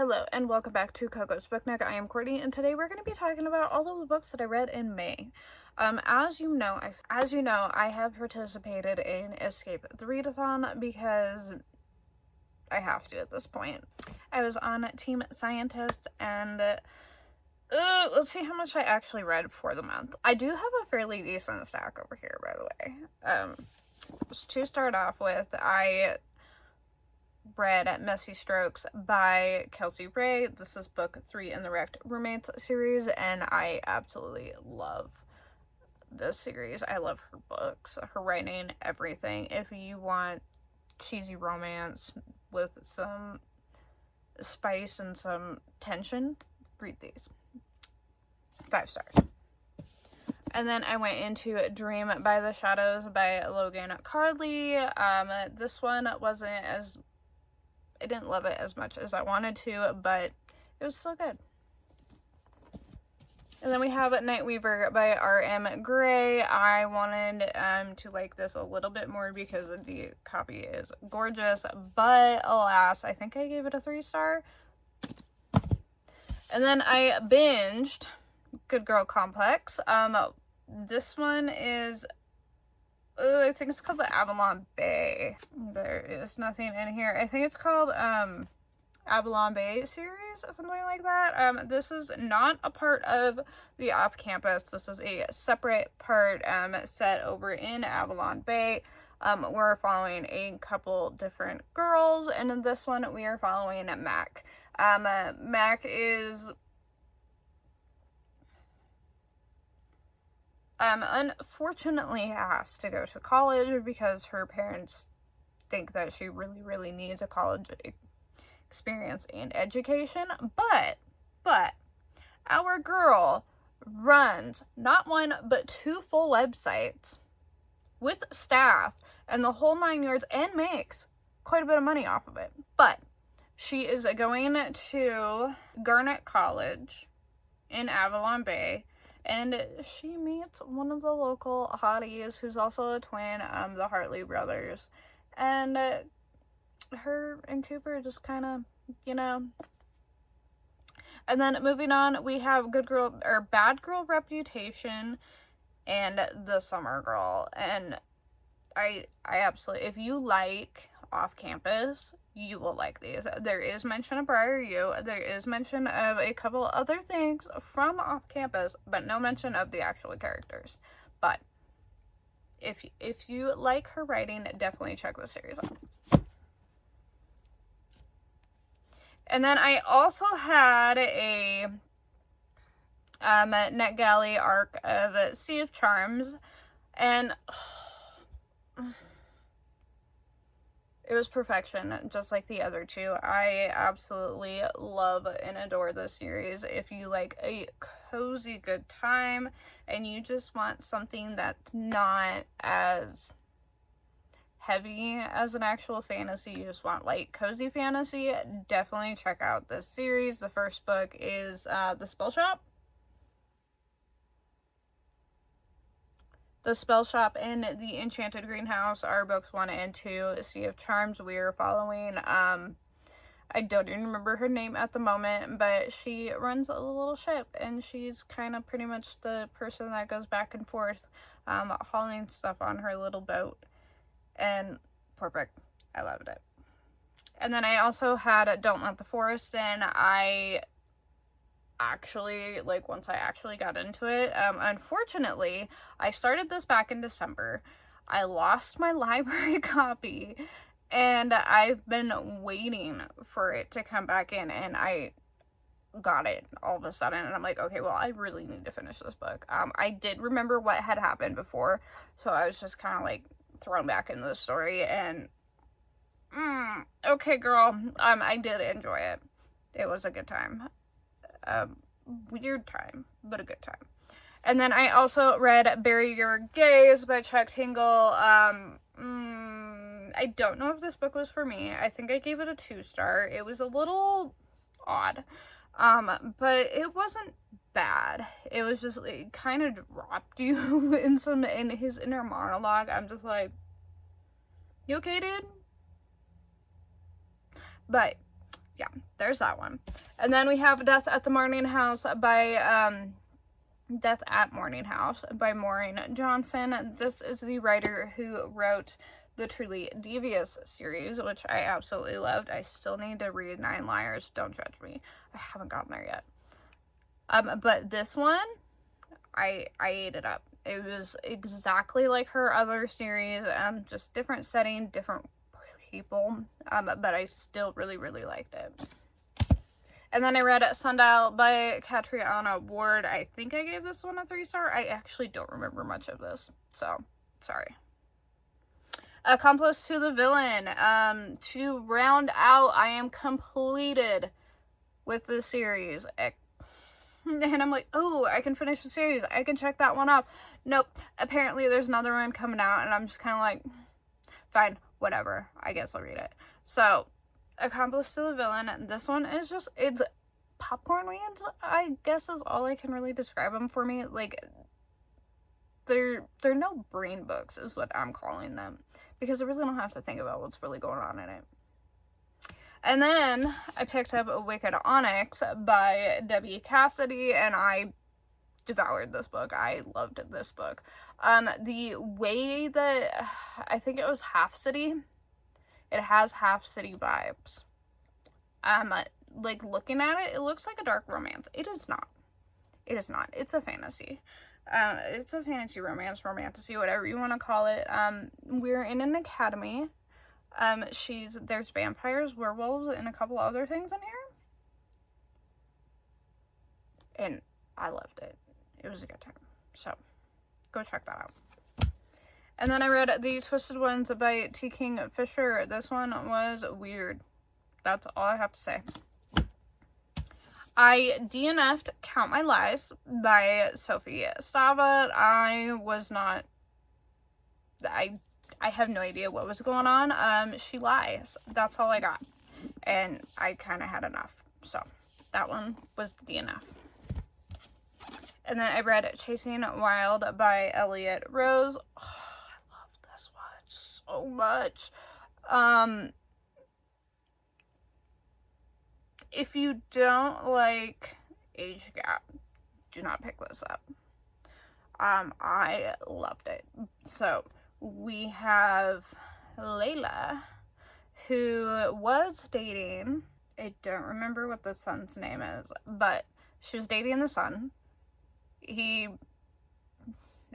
Hello and welcome back to Coco's Book Nook. I am Courtney, and today we're going to be talking about all of the books that I read in May. As you know, I have participated in Escape the Readathon because I have to at this point. I was on Team Scientist, and let's see how much I actually read for the month. I do have a fairly decent stack over here, by the way. To start off with, I read Messy Strokes by Kelsey Ray. This is book 3 in the Wrecked Roommates series, and I absolutely love this series. I love her books, her writing, everything. If you want cheesy romance with some spice and some tension, read these. 5 stars. And then I went into Dream by the Shadows by Logan Carley. This one wasn't as... I didn't love it as much as I wanted to, but it was still good. And then we have Nightweaver by R.M. Gray. I wanted to like this a little bit more because the copy is gorgeous, but alas, I think I gave it a 3-star. And then I binged Good Girl Complex. This one is... I think it's called the Avalon Bay. There is nothing in here. I think it's called Avalon Bay series or something like that. This is not a part of the off-campus. This is a separate part set over in Avalon Bay. We're following a couple different girls, and in this one we are following Mac. Mac is... unfortunately has to go to college because her parents think that she really needs a college experience and education, but our girl runs not 1 but 2 full websites with staff and the whole 9 yards and makes quite a bit of money off of it. But she is going to Garnet College in Avalon Bay, and she meets one of the local hotties who's also a twin, the Hartley brothers. And her and Cooper just kind of, you know. And then moving on, we have Bad Girl Reputation and The Summer Girl. And I absolutely, if you like off-campus, you will like these. There is mention of Briar U. There is mention of a couple other things from off-campus, but no mention of the actual characters. But if you like her writing, definitely check this series out. And then I also had a NetGalley arc of Sea of Charms, and it was perfection, just like the other two. I absolutely love and adore this series. If you like a cozy good time and you just want something that's not as heavy as an actual fantasy, you just want light cozy fantasy, definitely check out this series. The first book is The Spell Shop. The Spell Shop and The Enchanted Greenhouse are books 1 and 2. Sea of Charms, we are following, I don't even remember her name at the moment, but she runs a little ship, and she's kind of pretty much the person that goes back and forth, hauling stuff on her little boat, and perfect. I loved it. And then I also had Don't Let the Forest In. I actually, like, once I actually got into it, unfortunately, I started this back in December. I lost my library copy, and I've been waiting for it to come back in, and I got it all of a sudden, and I'm like, okay, well, I really need to finish this book. I did remember what had happened before, so I was just kind of, like, thrown back into the story, and, okay, girl, I did enjoy it. It was a good time. Weird time, but a good time. And then I also read Bury Your Gaze by Chuck Tingle. I don't know if this book was for me. I think I gave it a 2-star. It was a little odd, but it wasn't bad. It was just, it kind of dropped you in his inner monologue. I'm just like, you okay, dude? But yeah, there's that one. And then we have Death at Morning House by Maureen Johnson. This is the writer who wrote the Truly Devious series, which I absolutely loved. I still need to read Nine Liars. Don't judge me. I haven't gotten there yet. But this one, I ate it up. It was exactly like her other series, just different setting, different people, but I still really, really liked it. And then I read Sundial by Catriona Ward. I think I gave this one a 3-star. I actually don't remember much of this, so sorry. Accomplice to the Villain. To round out, I am completed with the series. And I'm like, oh, I can finish the series. I can check that one off. Nope. Apparently there's another one coming out, and I'm just kind of like, fine, whatever. I guess I'll read it. So, Accomplice to the Villain. This one is just, it's popcorn reads, I guess is all I can really describe them for me. Like, they're no brain books is what I'm calling them, because I really don't have to think about what's really going on in it. And then I picked up Wicked Onyx by Debbie Cassidy, and I devoured this book. I loved this book. The way that, I think it was Half City, it has Half City vibes. Like, looking at it, it looks like a dark romance. It is not. It is not. It's a fantasy. It's a fantasy romance, romantasy, whatever you want to call it. We're in an academy. There's vampires, werewolves, and a couple other things in here. And I loved it. It was a good time. So, go check that out. And then I read The Twisted Ones by T. King Fisher. This one was weird. That's all I have to say. I DNF'd Count My Lies by Sophie Stavat. I have no idea what was going on. She lies. That's all I got. And I kind of had enough. So, that one was DNF. And then I read Chasing Wild by Elliot Rose. Oh, I love this one so much. If you don't like age gap, do not pick this up. I loved it. So, we have Layla, who was dating, I don't remember what the son's name is, but she was dating the son. I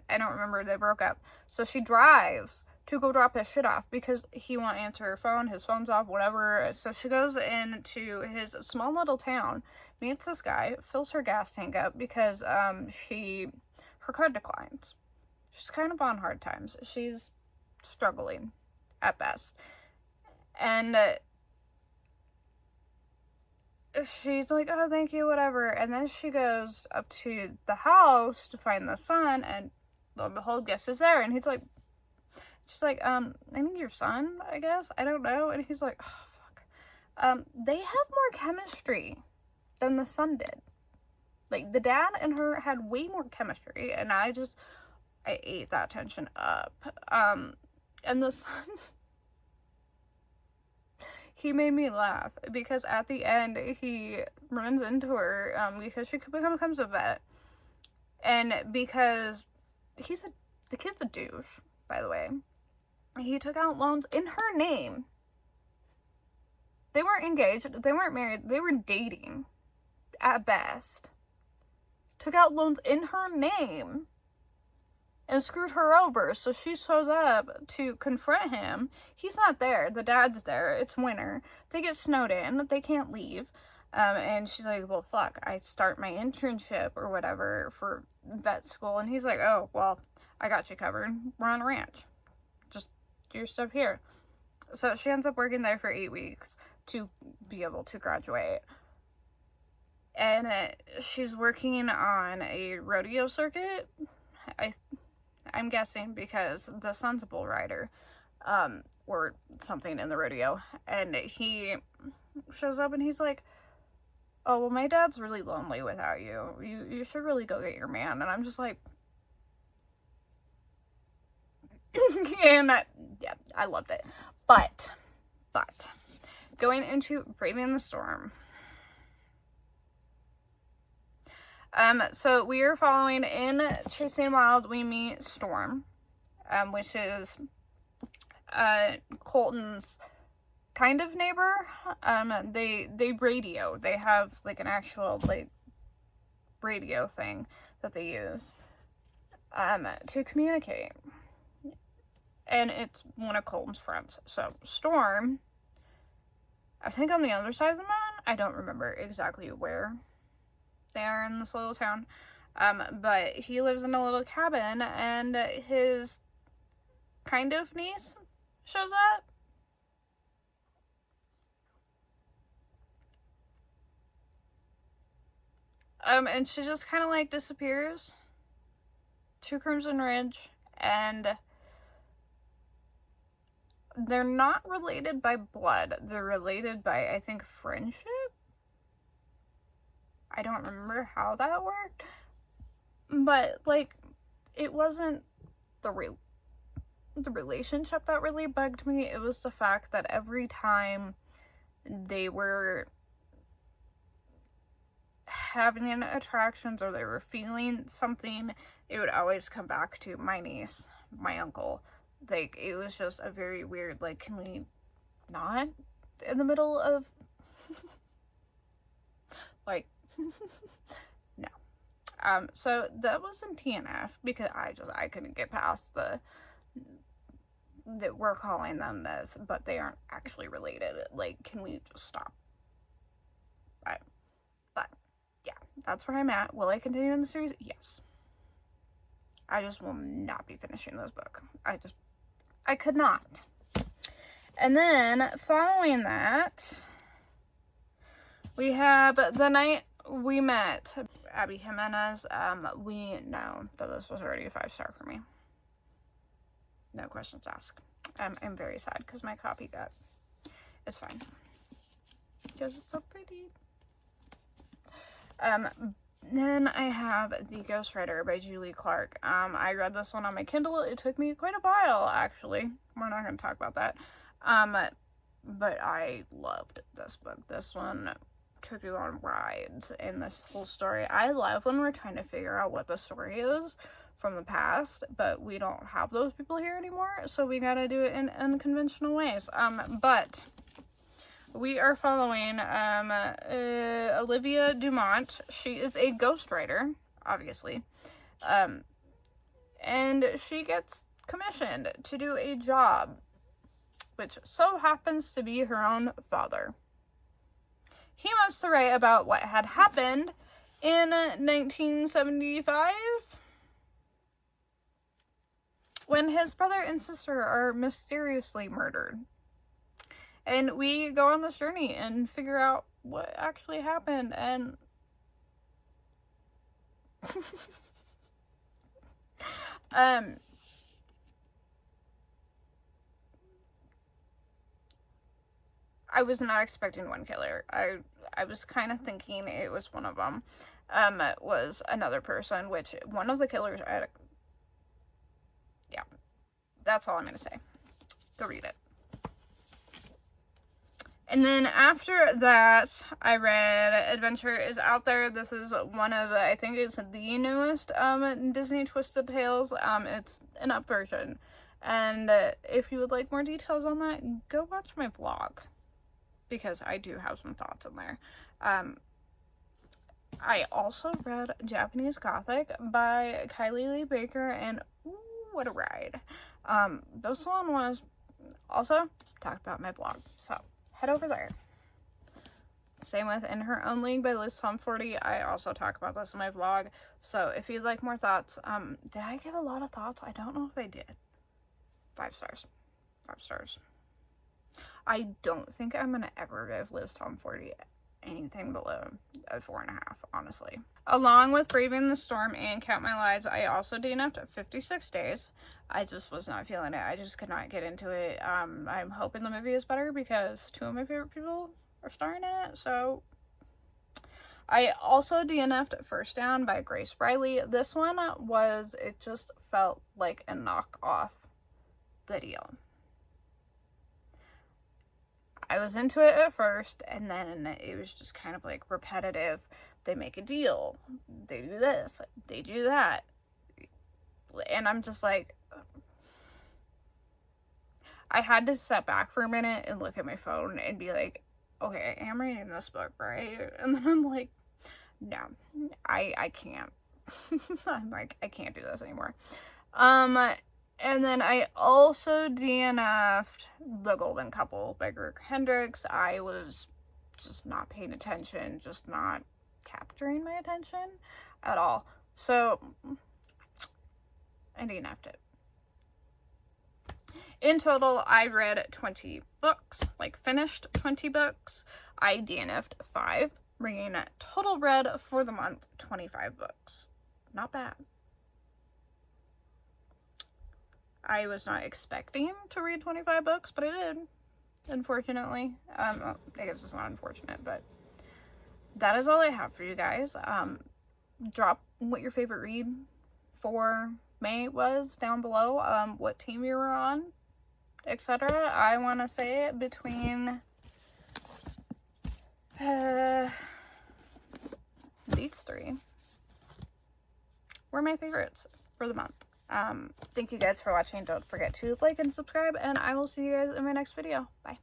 don't remember, they broke up. So she drives to go drop his shit off because he won't answer her phone, his phone's off, whatever. So she goes into his small little town, meets this guy, fills her gas tank up because her car declines. She's kind of on hard times. She's struggling at best. And she's like, oh, thank you, whatever. And then she goes up to the house to find the son, and lo and behold, guess who's there? And she's like, I think your son, I guess. I don't know. And he's like, oh, fuck. They have more chemistry than the son did. Like, the dad and her had way more chemistry, and I ate that tension up. And the son, he made me laugh, because at the end, he runs into her, because she becomes a vet, and because the kid's a douche, by the way. He took out loans in her name. They weren't engaged, they weren't married, they were dating, at best. Took out loans in her name and screwed her over. So she shows up to confront him. He's not there. The dad's there. It's winter. They get snowed in. They can't leave. And she's like, well, fuck. I start my internship or whatever for vet school. And he's like, oh, well, I got you covered. We're on a ranch. Just do your stuff here. So she ends up working there for 8 weeks to be able to graduate. And she's working on a rodeo circuit. I'm guessing because the son's a bull rider, or something in the rodeo. And he shows up and he's like, oh, well, my dad's really lonely without you. You should really go get your man. And I'm just like, and yeah, I loved it. But, going into Braving the Storm. So we are following in Chasing Wild, we meet Storm, which is Colton's kind of neighbor. They radio. They have like an actual like radio thing that they use to communicate. And it's one of Colton's friends. So Storm, I think on the other side of the mountain, I don't remember exactly where they are in this little town. But he lives in a little cabin, and his kind of niece shows up. And she just kind of like disappears to Crimson Ridge, and they're not related by blood. They're related by, I think, friendship? I don't remember how that worked. But, like, it wasn't the relationship that really bugged me. It was the fact that every time they were having attractions or they were feeling something, it would always come back to my niece, my uncle. Like, it was just a very weird, like, can we not in the middle of like no. So that was in TNF because I couldn't get past that we're calling them this, but they aren't actually related. Like, can we just stop? But yeah, that's where I'm at. Will I continue in the series? Yes. I just will not be finishing this book. I could not. And then following that, we have The Night We Met, Abby Jimenez. We know that this was already a 5-star for me. No questions asked. I'm very sad because my copy got. It's fine because it's so pretty. Then I have The Ghostwriter by Julie Clark. I read this one on my Kindle. It took me quite a while, actually. We're not going to talk about that. But I loved this book. This one took you on rides in this whole story. I love when we're trying to figure out what the story is from the past, but we don't have those people here anymore, so we gotta do it in unconventional ways. But we are following Olivia Dumont. She is a ghostwriter, obviously. And she gets commissioned to do a job, which so happens to be her own father. He wants to write about what had happened in 1975 when his brother and sister are mysteriously murdered. And we go on this journey and figure out what actually happened. And I was not expecting one killer. I was kind of thinking it was one of them. Was another person, which one of the killers, yeah, that's all I'm going to say. Go read it. And then after that, I read Adventure is Out There. This is one of the, I think it's the newest Disney Twisted Tales. It's an up version. And if you would like more details on that, go watch my vlog, because I do have some thoughts in there. I also read Japanese Gothic by Kylie Lee Baker, and ooh, what a ride. This one was also talked about in my blog, so head over there. Same with In Her Own League by Liz Tom40. I also talk about this in my vlog, so if you'd like more thoughts, did I give a lot of thoughts? I don't know if I did. 5 stars. 5 stars. I don't think I'm gonna ever give Liz Tom40 anything below a 4.5, honestly. Along with Braving the Storm and Count My Lies, I also DNF'd 56 Days. I just was not feeling it. I just could not get into it. I'm hoping the movie is better because 2 of my favorite people are starring in it, so. I also DNF'd First Down by Grace Briley. This one was, it just felt like a knockoff video. I was into it at first, and then it was just kind of like repetitive. They make a deal, they do this, they do that, and I'm just like, I had to step back for a minute and look at my phone and be like, okay, I am reading this book, right? And then I'm like, no, I can't. I'm like, I can't do this anymore. And then I also DNF'd The Golden Couple by Brooke Hendricks. I was just not paying attention, just not capturing my attention at all. So I DNF'd it. In total, I read 20 books, like finished 20 books. I DNF'd 5, bringing total read for the month 25 books. Not bad. I was not expecting to read 25 books, but I did, unfortunately. I guess it's not unfortunate, but that is all I have for you guys. Drop what your favorite read for May was down below, what team you were on, etc. I want to say it between these 3 were my favorites for the month. Thank you guys for watching. Don't forget to like and subscribe, and I will see you guys in my next video. Bye.